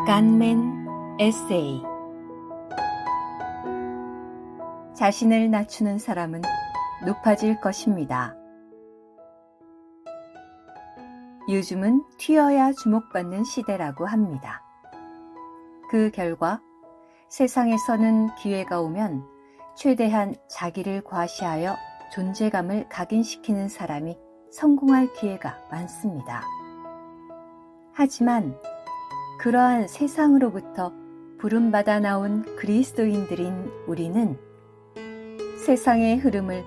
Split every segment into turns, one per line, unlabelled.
간맨 에세이. 자신을 낮추는 사람은 높아질 것입니다. 요즘은 튀어야 주목받는 시대라고 합니다. 그 결과 세상에서는 기회가 오면 최대한 자기를 과시하여 존재감을 각인시키는 사람이 성공할 기회가 많습니다. 하지만 그러한 세상으로부터 부름받아 나온 그리스도인들인 우리는 세상의 흐름을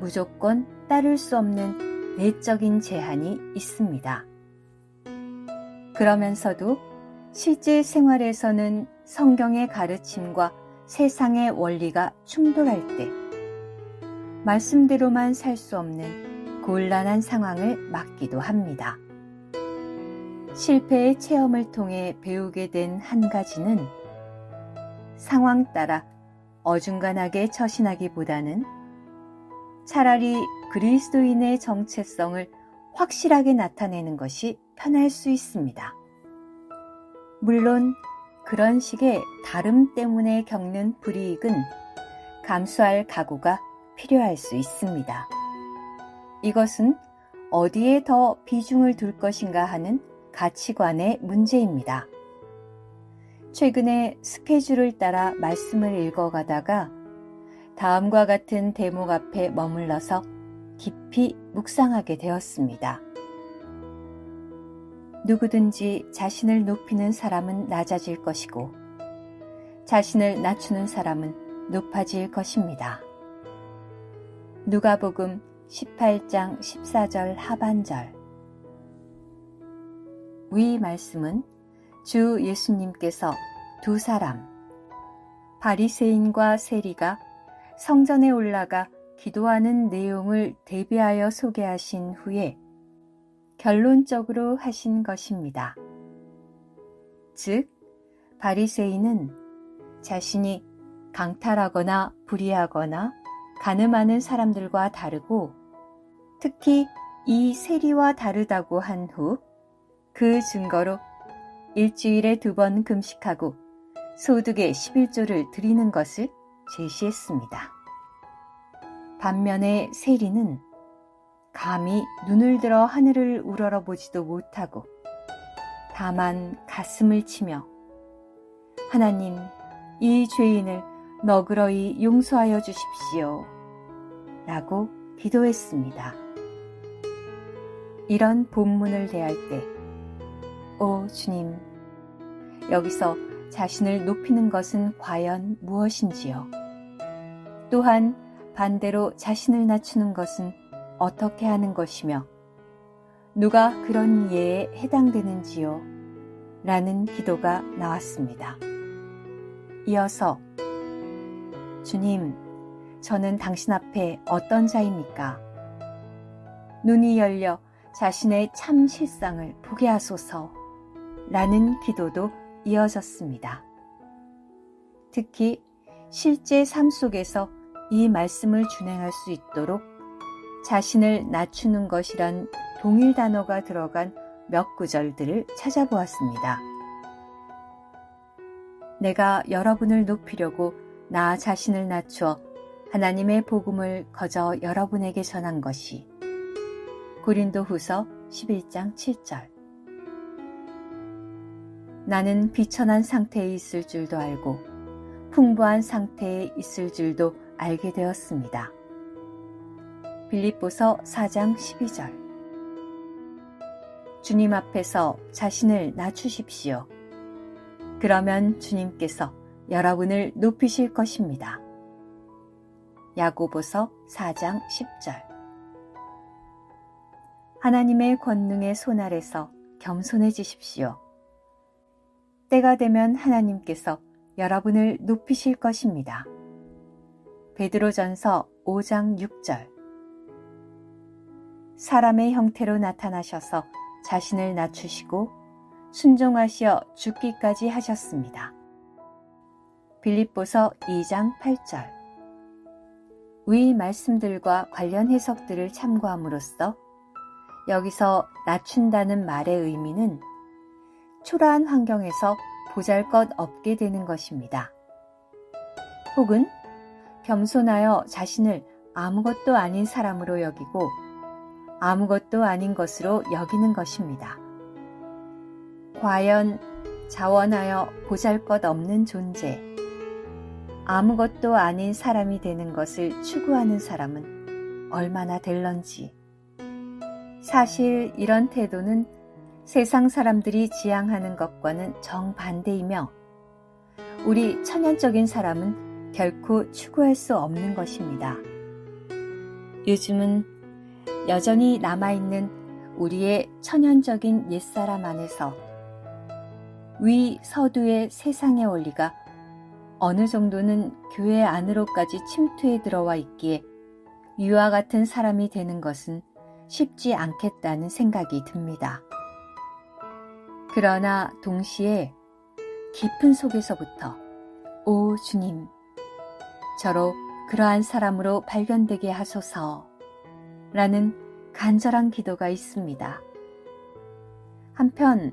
무조건 따를 수 없는 내적인 제한이 있습니다. 그러면서도 실제 생활에서는 성경의 가르침과 세상의 원리가 충돌할 때 말씀대로만 살 수 없는 곤란한 상황을 맞기도 합니다. 실패의 체험을 통해 배우게 된 한 가지는 상황 따라 어중간하게 처신하기보다는 차라리 그리스도인의 정체성을 확실하게 나타내는 것이 편할 수 있습니다. 물론 그런 식의 다름 때문에 겪는 불이익은 감수할 각오가 필요할 수 있습니다. 이것은 어디에 더 비중을 둘 것인가 하는 가치관의 문제입니다. 최근에 스케줄을 따라 말씀을 읽어가다가 다음과 같은 대목 앞에 머물러서 깊이 묵상하게 되었습니다. 누구든지 자신을 높이는 사람은 낮아질 것이고 자신을 낮추는 사람은 높아질 것입니다. 누가복음 18장 14절 하반절. 위 말씀은 주 예수님께서 두 사람, 바리새인과 세리가 성전에 올라가 기도하는 내용을 대비하여 소개하신 후에 결론적으로 하신 것입니다. 즉, 바리새인은 자신이 강탈하거나 불의하거나 간음하는 사람들과 다르고 특히 이 세리와 다르다고 한 후 그 증거로 일주일에 2번 금식하고 소득의 11조를 드리는 것을 제시했습니다. 반면에 세리는 감히 눈을 들어 하늘을 우러러보지도 못하고 다만 가슴을 치며 하나님, 이 죄인을 너그러이 용서하여 주십시오 라고 기도했습니다. 이런 본문을 대할 때 오 주님, 여기서 자신을 높이는 것은 과연 무엇인지요? 또한 반대로 자신을 낮추는 것은 어떻게 하는 것이며 누가 그런 예에 해당되는지요? 라는 기도가 나왔습니다. 이어서 주님, 저는 당신 앞에 어떤 자입니까? 눈이 열려 자신의 참 실상을 보게 하소서 라는 기도도 이어졌습니다. 특히 실제 삶 속에서 이 말씀을 준행할 수 있도록 자신을 낮추는 것이란 동일 단어가 들어간 몇 구절들을 찾아보았습니다. 내가 여러분을 높이려고 나 자신을 낮추어 하나님의 복음을 거저 여러분에게 전한 것이 고린도후서 11장 7절. 나는 비천한 상태에 있을 줄도 알고 풍부한 상태에 있을 줄도 알게 되었습니다. 빌립보서 4장 12절. 주님 앞에서 자신을 낮추십시오. 그러면 주님께서 여러분을 높이실 것입니다. 야고보서 4장 10절. 하나님의 권능의 손 아래서 겸손해지십시오. 때가 되면 하나님께서 여러분을 높이실 것입니다. 베드로전서 5장 6절. 사람의 형태로 나타나셔서 자신을 낮추시고 순종하시어 죽기까지 하셨습니다. 빌립보서 2장 8절. 위 말씀들과 관련 해석들을 참고함으로써 여기서 낮춘다는 말의 의미는 초라한 환경에서 보잘것없게 되는 것입니다. 혹은 겸손하여 자신을 아무것도 아닌 사람으로 여기고 아무것도 아닌 것으로 여기는 것입니다. 과연 자원하여 보잘것없는 존재, 아무것도 아닌 사람이 되는 것을 추구하는 사람은 얼마나 될런지. 사실 이런 태도는 세상 사람들이 지향하는 것과는 정반대이며 우리 천연적인 사람은 결코 추구할 수 없는 것입니다. 요즘은 여전히 남아있는 우리의 천연적인 옛사람 안에서 위 서두의 세상의 원리가 어느 정도는 교회 안으로까지 침투해 들어와 있기에 위와 같은 사람이 되는 것은 쉽지 않겠다는 생각이 듭니다. 그러나 동시에 깊은 속에서부터 오 주님, 저로 그러한 사람으로 발견되게 하소서 라는 간절한 기도가 있습니다. 한편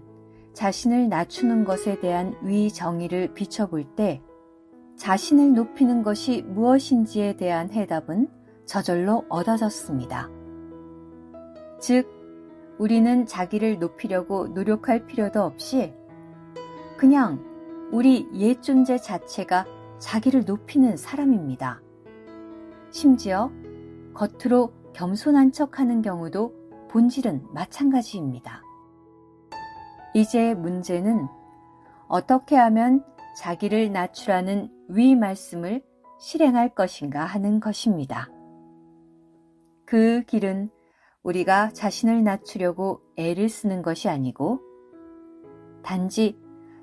자신을 낮추는 것에 대한 위정의를 비춰볼 때 자신을 높이는 것이 무엇인지에 대한 해답은 저절로 얻어졌습니다. 즉, 우리는 자기를 높이려고 노력할 필요도 없이 그냥 우리 옛 존재 자체가 자기를 높이는 사람입니다. 심지어 겉으로 겸손한 척하는 경우도 본질은 마찬가지입니다. 이제 문제는 어떻게 하면 자기를 낮추라는 위 말씀을 실행할 것인가 하는 것입니다. 그 길은 우리가 자신을 낮추려고 애를 쓰는 것이 아니고 단지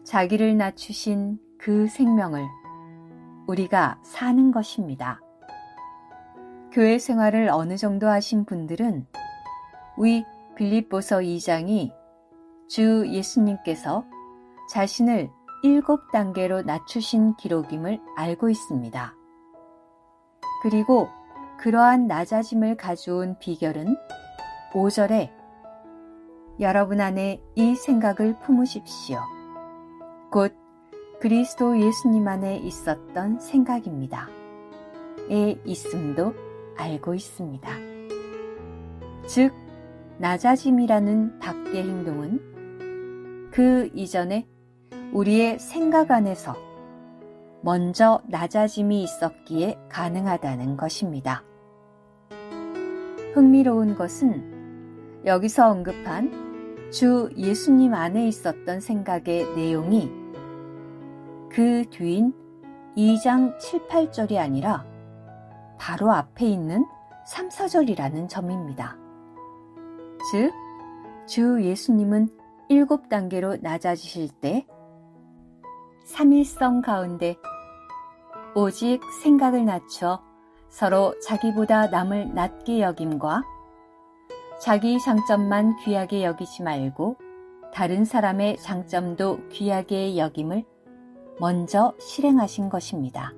자기를 낮추신 그 생명을 우리가 사는 것입니다. 교회 생활을 어느 정도 하신 분들은 위 빌립보서 2장이 주 예수님께서 자신을 7단계로 낮추신 기록임을 알고 있습니다. 그리고 그러한 낮아짐을 가져온 비결은 5절에 여러분 안에 이 생각을 품으십시오. 곧 그리스도 예수님 안에 있었던 생각입니다. 에 있음도 알고 있습니다. 즉, 낮아짐이라는 밖의 행동은 그 이전에 우리의 생각 안에서 먼저 낮아짐이 있었기에 가능하다는 것입니다. 흥미로운 것은 여기서 언급한 주 예수님 안에 있었던 생각의 내용이 그 뒤인 2장 7, 8절이 아니라 바로 앞에 있는 3, 4절이라는 점입니다. 즉, 주 예수님은 7단계로 낮아지실 때 삼일성 가운데 오직 생각을 낮춰 서로 자기보다 남을 낮게 여김과 자기 장점만 귀하게 여기지 말고 다른 사람의 장점도 귀하게 여김을 먼저 실행하신 것입니다.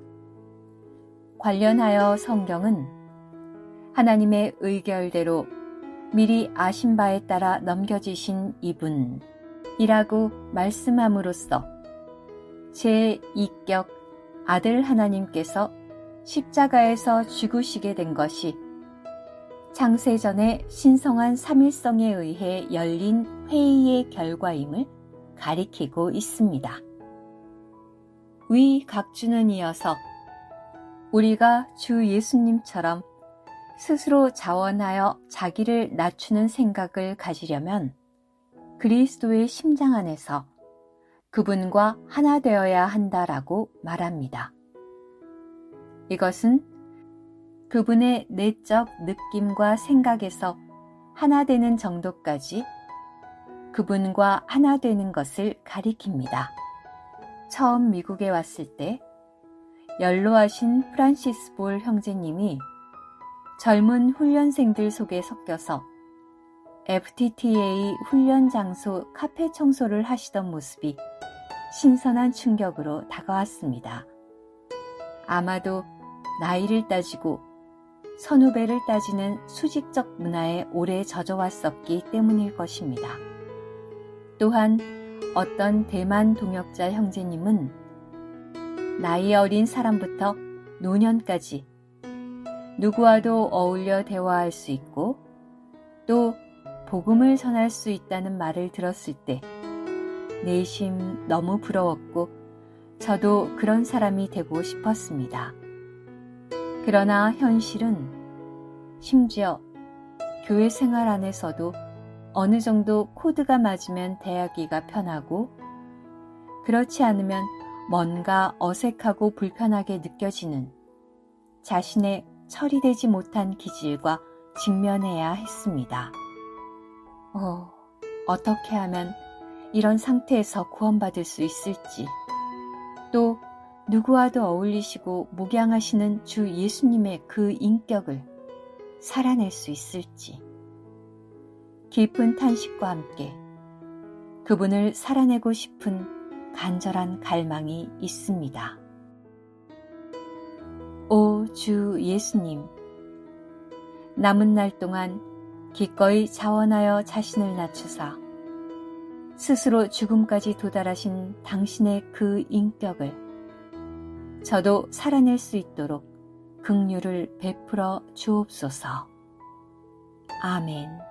관련하여 성경은 하나님의 의결대로 미리 아신 바에 따라 넘겨지신 이분이라고 말씀함으로써 제2격 아들 하나님께서 십자가에서 죽으시게 된 것이 창세전의 신성한 삼일성에 의해 열린 회의의 결과임을 가리키고 있습니다. 위 각주는 이어서 우리가 주 예수님처럼 스스로 자원하여 자기를 낮추는 생각을 가지려면 그리스도의 심장 안에서 그분과 하나 되어야 한다라고 말합니다. 이것은 그분의 내적 느낌과 생각에서 하나 되는 정도까지 그분과 하나 되는 것을 가리킵니다. 처음 미국에 왔을 때 연로하신 프란시스 볼 형제님이 젊은 훈련생들 속에 섞여서 FTTA 훈련 장소 카페 청소를 하시던 모습이 신선한 충격으로 다가왔습니다. 아마도 나이를 따지고 선후배를 따지는 수직적 문화에 오래 젖어왔었기 때문일 것입니다. 또한 어떤 대만 동역자 형제님은 나이 어린 사람부터 노년까지 누구와도 어울려 대화할 수 있고 또 복음을 전할 수 있다는 말을 들었을 때 내심 너무 부러웠고 저도 그런 사람이 되고 싶었습니다. 그러나 현실은 심지어 교회 생활 안에서도 어느 정도 코드가 맞으면 대하기가 편하고 그렇지 않으면 뭔가 어색하고 불편하게 느껴지는 자신의 처리되지 못한 기질과 직면해야 했습니다. 어떻게 하면 이런 상태에서 구원받을 수 있을지, 또 누구와도 어울리시고 목양하시는 주 예수님의 그 인격을 살아낼 수 있을지, 깊은 탄식과 함께 그분을 살아내고 싶은 간절한 갈망이 있습니다. 오 주 예수님, 남은 날 동안 기꺼이 자원하여 자신을 낮추사 스스로 죽음까지 도달하신 당신의 그 인격을 저도 살아낼 수 있도록 긍휼을 베풀어 주옵소서. 아멘.